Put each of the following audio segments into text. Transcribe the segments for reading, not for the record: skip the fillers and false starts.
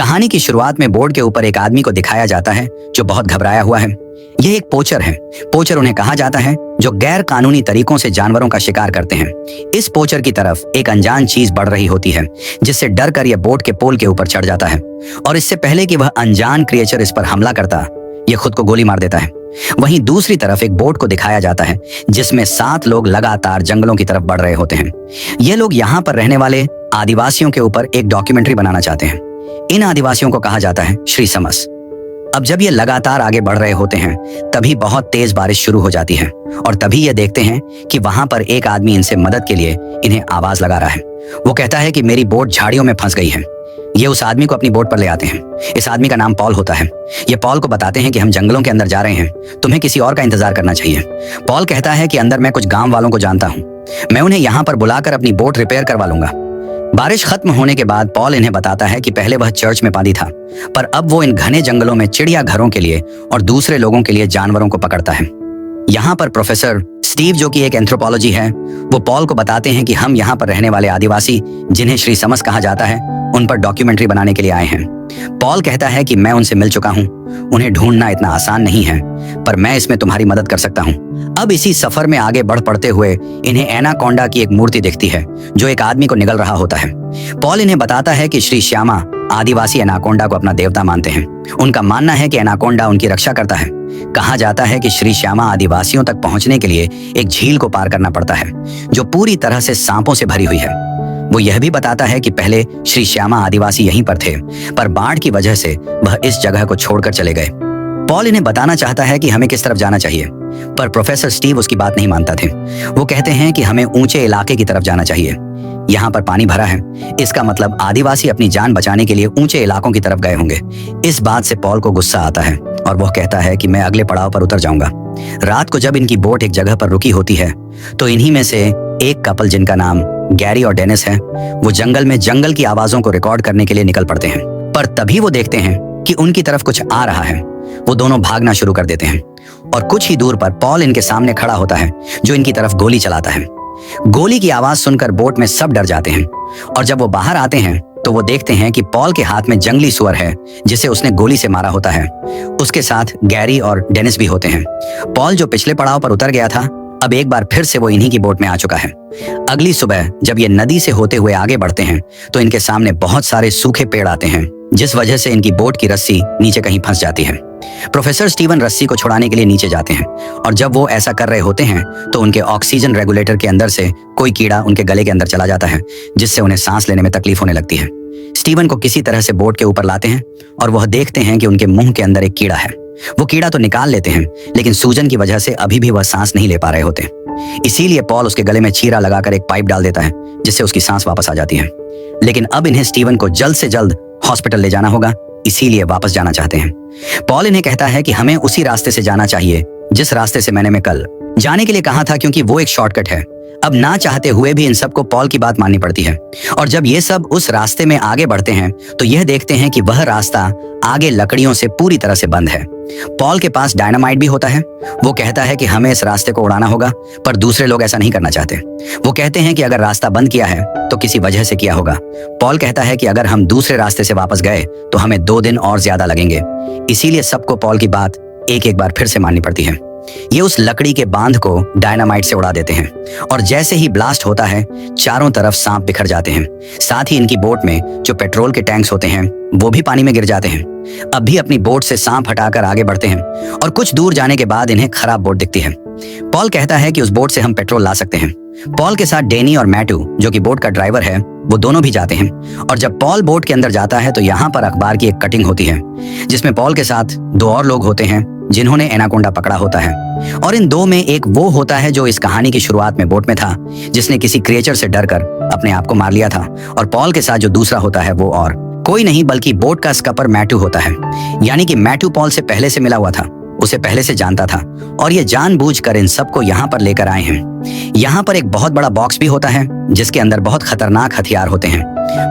कहानी की शुरुआत में बोर्ड के ऊपर एक आदमी को दिखाया जाता है जो बहुत घबराया हुआ है। यह एक पोचर है। पोचर उन्हें कहा जाता है जो गैर कानूनी तरीकों से जानवरों का शिकार करते हैं। इस पोचर की तरफ एक अनजान चीज बढ़ रही होती है जिससे डर कर यह बोट के पोल के ऊपर चढ़ जाता है और इससे पहले कि वह अनजान क्रिएचर इस पर हमला करता, यह खुद को गोली मार देता है। वहीं दूसरी तरफ एक बोट को दिखाया जाता है जिसमें 7 लोग लगातार जंगलों की तरफ बढ़ रहे होते हैं। ये लोग यहाँ पर रहने वाले आदिवासियों के ऊपर एक डॉक्यूमेंट्री बनाना चाहते हैं। इन आदिवासियों को कहा जाता है श्री समस। अब जब ये लगातार आगे बढ़ रहे होते हैं तभी बहुत तेज बारिश शुरू हो जाती है और तभी ये देखते हैं कि वहां पर एक आदमी इनसे मदद के लिए इन्हें आवाज लगा रहा है। वो कहता है कि मेरी बोट झाड़ियों में फंस गई है। ये उस आदमी को अपनी बोट पर ले आते हैं। इस आदमी का नाम पॉल होता है। ये पॉल को बताते हैं कि हम जंगलों के अंदर जा रहे हैं, तुम्हें किसी और का इंतजार करना चाहिए। पॉल कहता है कि अंदर मैं कुछ गांव वालों को जानता हूँ, मैं उन्हें यहाँ पर बुलाकर अपनी बोट रिपेयर करवा लूंगा। बारिश खत्म होने के बाद पॉल इन्हें बताता है कि पहले वह चर्च में बंदी था, पर अब वो इन घने जंगलों में चिड़िया घरों के लिए और दूसरे लोगों के लिए जानवरों को पकड़ता है। यहाँ पर प्रोफेसर स्टीव, जो कि एक एंथ्रोपोलॉजी है, वो पॉल को बताते हैं कि हम यहाँ पर रहने वाले आदिवासी जिन्हें श्री समस कहा जाता है उन पर डॉक्यूमेंट्री बनाने के लिए आए हैं। पॉल कहता है कि मैं उनसे मिल चुका हूँ, उन्हें ढूंढना इतना आसान नहीं है, पर मैं इसमें तुम्हारी मदद कर सकता हूँ। अब इसी सफर में आगे बढ़ पड़ते हुए इन्हें एनाकोंडा की एक मूर्ति दिखती है जो एक आदमी को निगल रहा होता है। पॉल इन्हें बताता है कि श्री श्यामा आदिवासी एनाकोंडा को अपना देवता मानते हैं। उनका मानना है कि एनाकोंडा उनकी रक्षा करता है। कहा जाता है कि श्री श्यामा आदिवासियों तक पहुंचने के लिए एक झील को पार करना पड़ता है जो पूरी तरह से सांपों से भरी हुई है। वो यह भी बताता है कि पहले श्री श्यामा आदिवासी यहीं पर थे, पर बाढ़ की वजह से वह इस जगह को छोड़कर चले गए। पॉल इन्हें बताना चाहता है कि हमें किस तरफ जाना चाहिए, पर प्रोफेसर स्टीव उसकी बात नहीं मानता थे। वो कहते हैं कि हमें ऊंचे इलाके की तरफ जाना चाहिए। यहाँ पर पानी भरा है, इसका मतलब आदिवासी अपनी जान बचाने के लिए ऊंचे इलाकों की तरफ गए होंगे। इस बात से पॉल को गुस्सा आता है और वह कहता है कि मैं अगले पड़ाव पर उतर जाऊंगा। रात को जब इनकी बोट एक जगह पर रुकी होती है तो इन्हीं में से एक कपल, जिनका नाम गैरी और डेनिस है, वो जंगल में जंगल की आवाजों को रिकॉर्ड करने के लिए निकल पड़ते हैं। पर तभी वो देखते हैं कि उनकी तरफ कुछ आ रहा है। वो दोनों भागना शुरू कर देते हैं और कुछ ही दूर पर पॉल इनके सामने खड़ा होता है जो इनकी तरफ गोली चलाता है। गोली की आवाज सुनकर बोट में सब डर जाते हैं और जब वो बाहर आते हैं तो वो देखते हैं कि पॉल के हाथ में जंगली सुअर है जिसे उसने गोली से मारा होता है। उसके साथ गैरी और डेनिस भी होते हैं। पॉल जो पिछले पड़ाव पर उतर गया था, अब एक बार फिर से वो इन्हीं की बोट में आ चुका है। अगली सुबह जब ये नदी से होते हुए आगे बढ़ते हैं तो इनके सामने बहुत सारे सूखे पेड़ आते हैं जिस वजह से इनकी बोट की रस्सी नीचे कहीं फंस जाती है। प्रोफेसर स्टीवन रस्सी को छुड़ाने के लिए नीचे जाते हैं और जब वो ऐसा कर रहे होते हैं तो उनके ऑक्सीजन रेगुलेटर के अंदर से कोई कीड़ा उनके गले के अंदर चला जाता है जिससे उन्हें सांस लेने में तकलीफ होने लगती है। स्टीवन को किसी तरह से बोट के ऊपर लाते हैं और वह देखते हैं कि उनके मुंह के अंदर एक कीड़ा है। वो कीड़ा तो निकाल लेते हैं लेकिन सूजन की वजह से अभी भी वह सांस नहीं ले पा रहे होते। इसीलिए पॉल उसके गले में चीरा लगाकर एक पाइप डाल देता है जिससे उसकी सांस वापस आ जाती है। लेकिन अब इन्हें स्टीवन को जल्द से जल्द हॉस्पिटल ले जाना होगा, इसीलिए वापस जाना चाहते हैं। पॉल इन्हें कहता है कि हमें उसी रास्ते से जाना चाहिए जिस रास्ते से मैं कल जाने के लिए कहा था, क्योंकि वो एक शॉर्टकट है। अब ना चाहते हुए भी इन सबको पॉल की बात माननी पड़ती है और जब ये सब उस रास्ते में आगे बढ़ते हैं तो यह देखते हैं कि वह रास्ता आगे लकड़ियों से पूरी तरह से बंद है। पॉल के पास डायनामाइट भी होता है। वो कहता है कि हमें इस रास्ते को उड़ाना होगा, पर दूसरे लोग ऐसा नहीं करना चाहते। वो कहते हैं कि अगर रास्ता बंद किया है तो किसी वजह से किया होगा। पॉल कहता है कि अगर हम दूसरे रास्ते से वापस गए तो हमें 2 दिन और ज्यादा लगेंगे। इसीलिए सबको पॉल की बात एक एक बार फिर से माननी पड़ती है। ये उस लकड़ी के बांध को डायनामाइट से उड़ा देते हैं और जैसे ही ब्लास्ट होता है चारों तरफ सांप बिखर जाते हैं। साथ ही इनकी बोट में जो पेट्रोल के टैंक्स होते हैं वो भी पानी में गिर जाते हैं। अब भी अपनी बोट से सांप हटाकर आगे बढ़ते हैं और कुछ दूर जाने के बाद इन्हें खराब बोट दिखती है। पॉल कहता है कि उस बोट से हम पेट्रोल ला सकते हैं। पॉल के साथ डेनी और मैटू, जो कि बोट का ड्राइवर है, वो दोनों भी जाते हैं और जब पॉल बोट के अंदर जाता है तो यहाँ पर अखबार की एक कटिंग होती है जिसमें पॉल के साथ 2 और लोग होते हैं जिन्होंने एनाकोंडा पकड़ा होता है। और इन 2 में एक वो होता है जो इस कहानी की शुरुआत में बोट में था, जिसने किसी क्रिएचर से डरकर अपने आप को मार लिया था, और पॉल के साथ जो दूसरा होता है वो और कोई नहीं बल्कि बोट का स्कपर मैटू होता है। यानी कि मैटू पॉल से पहले से मिला हुआ था, उसे पहले से जानता था और ये जानबूझकर इन सबको यहाँ पर लेकर आए हैं। यहाँ पर एक बहुत बड़ा बॉक्स भी होता है जिसके अंदर बहुत खतरनाक हथियार होते हैं।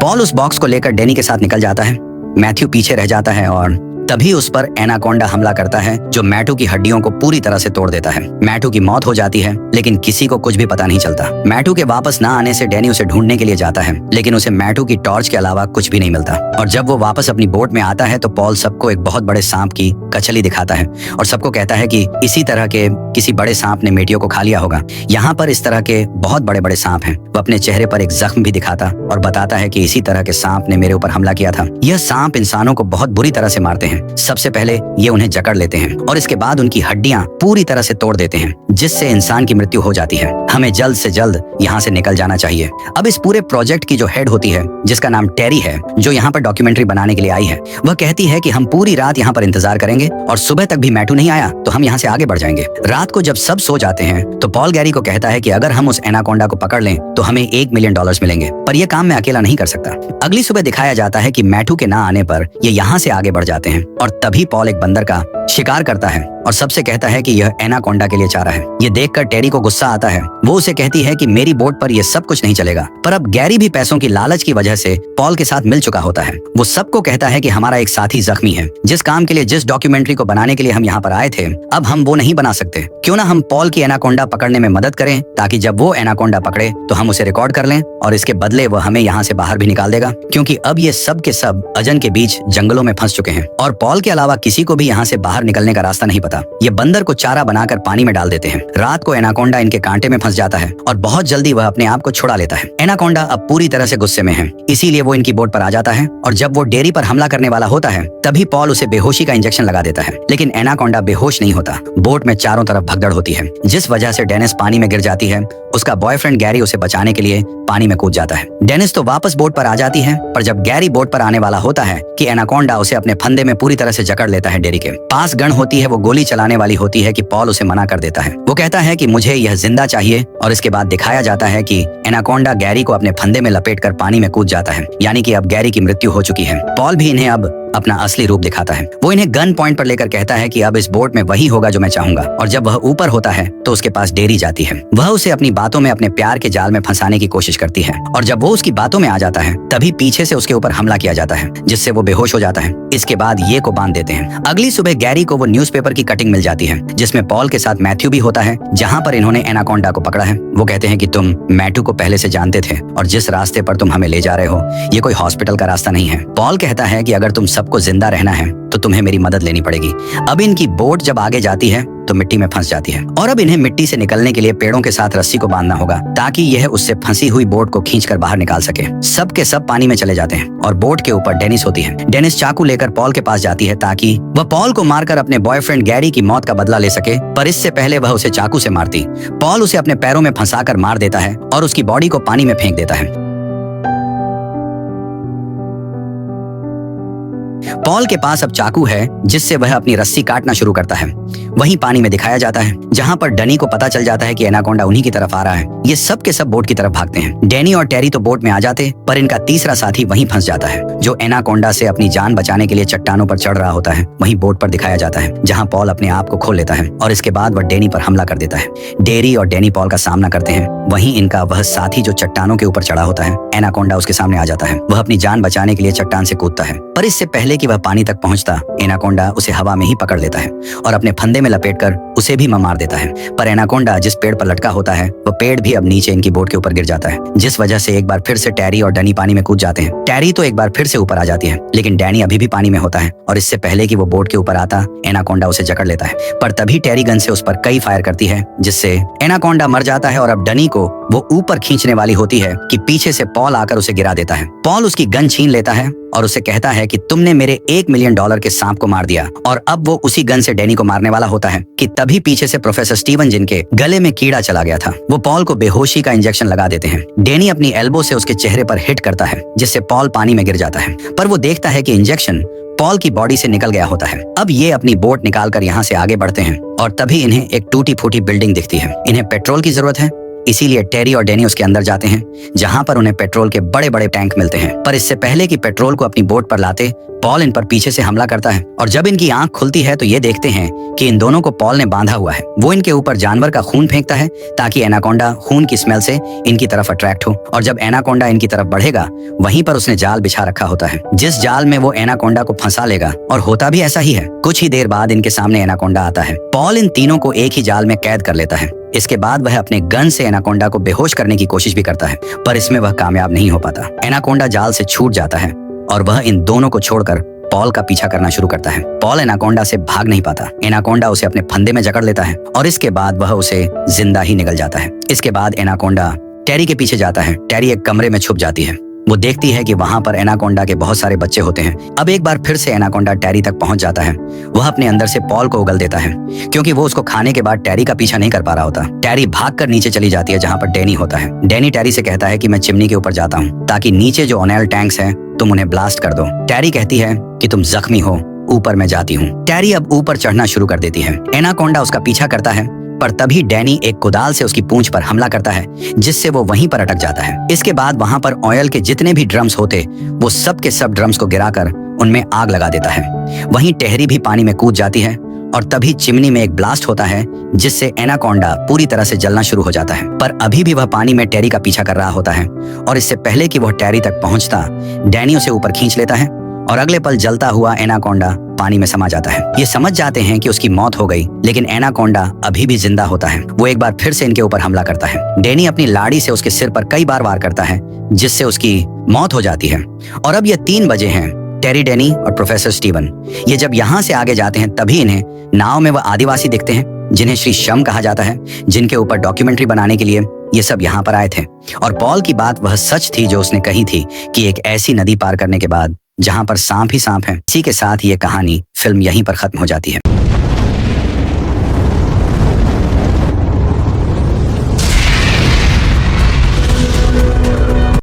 पॉल उस बॉक्स को लेकर डेनी के साथ निकल जाता है। मैथ्यू पीछे रह जाता है और तभी उस पर एनाकोंडा हमला करता है, जो मैथ्यू की हड्डियों को पूरी तरह से तोड़ देता है। मैथ्यू की मौत हो जाती है, लेकिन किसी को कुछ भी पता नहीं चलता। मैथ्यू के वापस ना आने से डैनी उसे ढूंढने के लिए जाता है, लेकिन उसे मैथ्यू की टॉर्च के अलावा कुछ भी नहीं मिलता। और जब वो वापस अपनी बोट में आता है तो पॉल सबको एक बहुत बड़े सांप की कचली दिखाता है और सबको कहता है कि इसी तरह के किसी बड़े सांप ने मेटियो को खा लिया होगा। यहाँ पर इस तरह के बहुत बड़े बड़े सांप हैं। वो अपने चेहरे पर एक जख्म भी दिखाता और बताता है कि इसी तरह के सांप ने मेरे ऊपर हमला किया था। यह सांप इंसानों को बहुत बुरी तरह से मारते हैं। सबसे पहले ये उन्हें जकड़ लेते हैं और इसके बाद उनकी हड्डियां पूरी तरह से तोड़ देते हैं, जिससे इंसान की मृत्यु हो जाती है। हमें जल्द से जल्द यहाँ से निकल जाना चाहिए। अब इस पूरे प्रोजेक्ट की जो हेड होती है, जिसका नाम टेरी है, जो यहाँ पर डॉक्यूमेंट्री बनाने के लिए आई है, वह कहती है कि हम पूरी रात यहाँ पर इंतजार करेंगे और सुबह तक भी मैथ्यू नहीं आया तो हम यहाँ से आगे बढ़ जाएंगे। रात को जब सब सो जाते हैं तो पॉल गैरी को कहता है कि अगर हम उस एनाकोंडा को पकड़ लें तो हमें $1 मिलियन मिलेंगे, पर यह काम मैं अकेला नहीं कर सकता। अगली सुबह दिखाया जाता है कि मैथ्यू के ना आने पर ये यहाँ से आगे बढ़ जाते हैं और तभी पॉल एक बंदर का शिकार करता है और सबसे कहता है कि यह एनाकोंडा के लिए चारा है। ये देखकर टेरी को गुस्सा आता है। वो उसे कहती है कि मेरी बोट पर यह सब कुछ नहीं चलेगा, पर अब गैरी भी पैसों की लालच की वजह से पॉल के साथ मिल चुका होता है। वो सबको कहता है कि हमारा एक साथी जख्मी है। जिस काम के लिए, जिस डॉक्यूमेंट्री को बनाने के लिए हम यहाँ पर आए थे, अब हम वो नहीं बना सकते। क्यों ना हम पॉल की एनाकोंडा पकड़ने में मदद करें, ताकि जब वो एनाकोंडा पकड़े तो हम उसे रिकॉर्ड कर लें और इसके बदले वो हमें यहाँ से बाहर भी निकाल देगा, क्योंकि अब ये सब के सब अजन के बीच जंगलों में फंस चुके हैं और पॉल के अलावा किसी को भी यहाँ से बाहर निकलने का रास्ता नहीं पता। ये बंदर को चारा बनाकर पानी में डाल देते हैं। रात को एनाकोंडा इनके कांटे में फंस जाता है और बहुत जल्दी वह अपने आप को छुड़ा लेता है। एनाकोंडा अब पूरी तरह से गुस्से में है, इसीलिए वो इनकी बोट पर आ जाता है और जब वो डेरी पर हमला करने वाला होता है तभी पॉल उसे बेहोशी का इंजेक्शन लगा देता है, लेकिन एनाकोंडा बेहोश नहीं होता। बोट में चारों तरफ भगदड़ होती है, जिस वजह से डेनिस पानी में गिर जाती है। उसका बॉयफ्रेंड गैरी उसे बचाने के लिए पानी में कूद जाता है। डेनिस तो वापस बोट पर आ जाती है, पर जब गैरी बोट पर आने वाला होता है कि एनाकोंडा उसे अपने फंदे में पूरी तरह से जकड़ लेता है। डेरी के पास गन होती है, वो गोली चलाने वाली होती है कि पॉल उसे मना कर देता है। वो कहता है कि मुझे यह जिंदा चाहिए और इसके बाद दिखाया जाता है कि एनाकोंडा गैरी को अपने फंदे में लपेटकर पानी में कूद जाता है, यानी कि अब गैरी की मृत्यु हो चुकी है। पॉल भी इन्हें अब अपना असली रूप दिखाता है। वो इन्हें गन पॉइंट पर लेकर कहता है कि अब इस बोट में वही होगा जो मैं चाहूंगा, और जब वह ऊपर होता है तो उसके पास डेरी जाती है। वह उसे अपनी बातों में अपने प्यार के जाल में फंसाने की कोशिश करती है और जब वो उसकी बातों में आ जाता है तभी पीछे से उसके ऊपर हमला किया जाता है, जिससे वो बेहोश हो जाता है। इसके बाद ये को बांध देते हैं। अगली सुबह गैरी को वो न्यूज़पेपर की कटिंग मिल जाती है जिसमें पॉल के साथ मैथ्यू भी होता है, जहाँ पर इन्होंने एनाकोंडा को पकड़ा है। वो कहते हैं कि तुम मैथ्यू को पहले से जानते थे और जिस रास्ते पर तुम हमें ले जा रहे हो ये कोई हॉस्पिटल का रास्ता नहीं है। पॉल कहता है कि अगर तुम सबको जिंदा रहना है तो तुम्हें मेरी मदद लेनी पड़ेगी। अब इनकी बोट जब आगे जाती है तो मिट्टी में फंस जाती है और अब इन्हें मिट्टी से निकलने के लिए पेड़ों के साथ रस्सी को बांधना होगा ताकि यह उससे फंसी हुई बोट को खींचकर बाहर निकाल सके। सब के सब पानी में चले जाते हैं और बोट के ऊपर डेनिस होती है। डेनिस चाकू लेकर पॉल के पास जाती है ताकि वह पॉल को मारकर अपने बॉयफ्रेंड गैरी की मौत का बदला ले सके, पर इससे पहले वह उसे चाकू से मारती। पॉल उसे अपने पैरों में फंसाकर मार देता है और उसकी बॉडी को पानी में फेंक देता है। पॉल के पास अब चाकू है जिससे वह अपनी रस्सी काटना शुरू करता है। वहीं पानी में दिखाया जाता है जहां पर डैनी को पता चल जाता है कि एनाकोंडा उन्हीं की तरफ आ रहा है। ये सब के सब बोट की तरफ भागते हैं। डैनी और टेरी तो बोट में आ जाते, पर इनका तीसरा साथी वहीं फंस जाता है जो एनाकोंडा से अपनी जान बचाने के लिए चट्टानों पर चढ़ रहा होता है। वहीं बोट पर दिखाया जाता है जहाँ पॉल अपने आप को खोल लेता है और इसके बाद वह डैनी पर हमला कर देता है। डेरी और डैनी पॉल का सामना करते हैं। वहीं इनका वह साथी जो चट्टानों के ऊपर चढ़ा होता है, एनाकोंडा उसके सामने आ जाता है। वह अपनी जान बचाने के लिए चट्टान से कूदता है, पर इससे पहले कि वह पानी तक पहुंचता, एनाकोंडा उसे हवा में ही पकड़ लेता है और अपने फंदे में लपेटकर उसे भी मार देता है। पर एनाकोंडा जिस पेड़ पर लटका होता है वह पेड़ भी अब नीचे इनकी बोट के ऊपर गिर जाता है, जिस वजह से एक बार फिर से टैरी और डैनी पानी में कूद जाते हैं। टैरी तो एक बार फिर से ऊपर आ जाती है, लेकिन डैनी अभी भी पानी में होता है और इससे पहले कि वो बोट के ऊपर आता, एनाकोंडा उसे जकड़ लेता है। पर तभी टैरी गन से उस पर कई फायर करती है, जिससे एनाकोंडा मर जाता है और अब डैनी को वो ऊपर खींचने वाली होती है कि पीछे से पॉल आकर उसे गिरा देता है। पॉल उसकी गन छीन लेता है और उसे कहता है कि तुमने मेरे $1 मिलियन के सांप को मार दिया, और अब वो उसी गन से डैनी को मारने वाला होता है कि तभी पीछे से प्रोफेसर स्टीवन, जिनके गले में कीड़ा चला गया था, वो पॉल को बेहोशी का इंजेक्शन लगा देते हैं। डैनी अपनी एल्बो से उसके चेहरे पर हिट करता है, जिससे पॉल पानी में गिर जाता है, पर वो देखता है कि इंजेक्शन पॉल की बॉडी से निकल गया होता है। अब ये अपनी बोट निकालकर यहाँ से आगे बढ़ते हैं और तभी इन्हें एक टूटी फूटी बिल्डिंग दिखती है। इन्हें पेट्रोल की जरूरत है, इसीलिए टेरी और डैनी उसके अंदर जाते हैं, जहां पर उन्हें पेट्रोल के बड़े बड़े टैंक मिलते हैं। पर इससे पहले कि पेट्रोल को अपनी बोट पर लाते, पॉल इन पर पीछे से हमला करता है और जब इनकी आंख खुलती है तो ये देखते हैं कि इन दोनों को पॉल ने बांधा हुआ है। वो इनके ऊपर जानवर का खून फेंकता है ताकि एनाकोंडा खून की स्मेल से इनकी तरफ अट्रैक्ट हो, और जब एनाकोंडा इनकी तरफ बढ़ेगा वहीं पर उसने जाल बिछा रखा होता है जिस जाल में वो एनाकोंडा को फंसा लेगा, और होता भी ऐसा ही है। कुछ ही देर बाद इनके सामने एनाकोंडा आता है। पॉल इन तीनों को एक ही जाल में कैद कर लेता है। इसके बाद वह अपने गन से एनाकोंडा को बेहोश करने की कोशिश भी करता है, पर इसमें वह कामयाब नहीं हो पाता। एनाकोंडा जाल से छूट जाता है और वह इन दोनों को छोड़कर पॉल का पीछा करना शुरू करता है। पॉल एनाकोंडा से भाग नहीं पाता। एनाकोंडा उसे अपने फंदे में जकड़ लेता है और इसके बाद वह उसे जिंदा ही निगल जाता है। इसके बाद एनाकोंडा टेरी के पीछे जाता है। टेरी एक कमरे में छुप जाती है। वो देखती है कि वहां पर एनाकोंडा के बहुत सारे बच्चे होते हैं। अब एक बार फिर से एनाकोंडा टेरी तक पहुंच जाता है। वह अपने अंदर से पॉल को उगल देता है क्योंकि वो उसको खाने के बाद टेरी का पीछा नहीं कर पा रहा होता। टेरी भागकर नीचे चली जाती है जहां पर डैनी होता है। डैनी टेरी से कहता है कि मैं चिमनी के ऊपर जाता हूँ ताकि नीचे जो ओनेल टैंक्स हैं तुम उन्हें ब्लास्ट कर दो। टेरी कहती है कि तुम जख्मी हो, ऊपर मैं जाती हूँ। टेरी अब ऊपर चढ़ना शुरू कर देती है। एनाकोंडा उसका पीछा करता है, पर तभी डैनी एक कुदाल से उसकी पूंछ पर हमला करता है जिससे वो वहीं पर अटक जाता है। इसके बाद वहां पर ऑयल के जितने भी ड्रम्स होते वो सब के सब ड्रम्स को गिराकर उनमें आग लगा देता है। वहीं टेहरी भी पानी में कूद जाती है और तभी चिमनी में एक ब्लास्ट होता है जिससे एनाकोंडा पूरी तरह से जलना शुरू हो जाता है। पर अभी भी वह पानी में टेरी का पीछा कर रहा होता है और इससे पहले कि वह टेरी तक पहुंचता डैनी उसे ऊपर खींच लेता है और अगले पल जलता हुआ एनाकोंडा पानी में समा जाता है। ये समझ जाते हैं कि उसकी मौत हो गई, लेकिन एनाकोंडा अभी भी जिंदा होता है। वो एक बार फिर से इनके ऊपर हमला करता है। डैनी अपनी लाड़ी से उसके सिर पर कई बार वार करता है जिससे उसकी मौत हो जाती है। और अब ये 3 बजे हैं। टेरी, डैनी और प्रोफेसर स्टीवन ये जब यहाँ से आगे जाते हैं तभी इन्हें नाव में वह आदिवासी दिखते हैं जिन्हें श्री शम कहा जाता है, जिनके ऊपर डॉक्यूमेंट्री बनाने के लिए ये सब यहाँ पर आए थे। और पॉल की बात वह सच थी जो उसने कही थी कि एक ऐसी नदी पार करने के बाद जहां पर सांप ही सांप है। इसी के साथ ये कहानी फिल्म यहीं पर खत्म हो जाती है।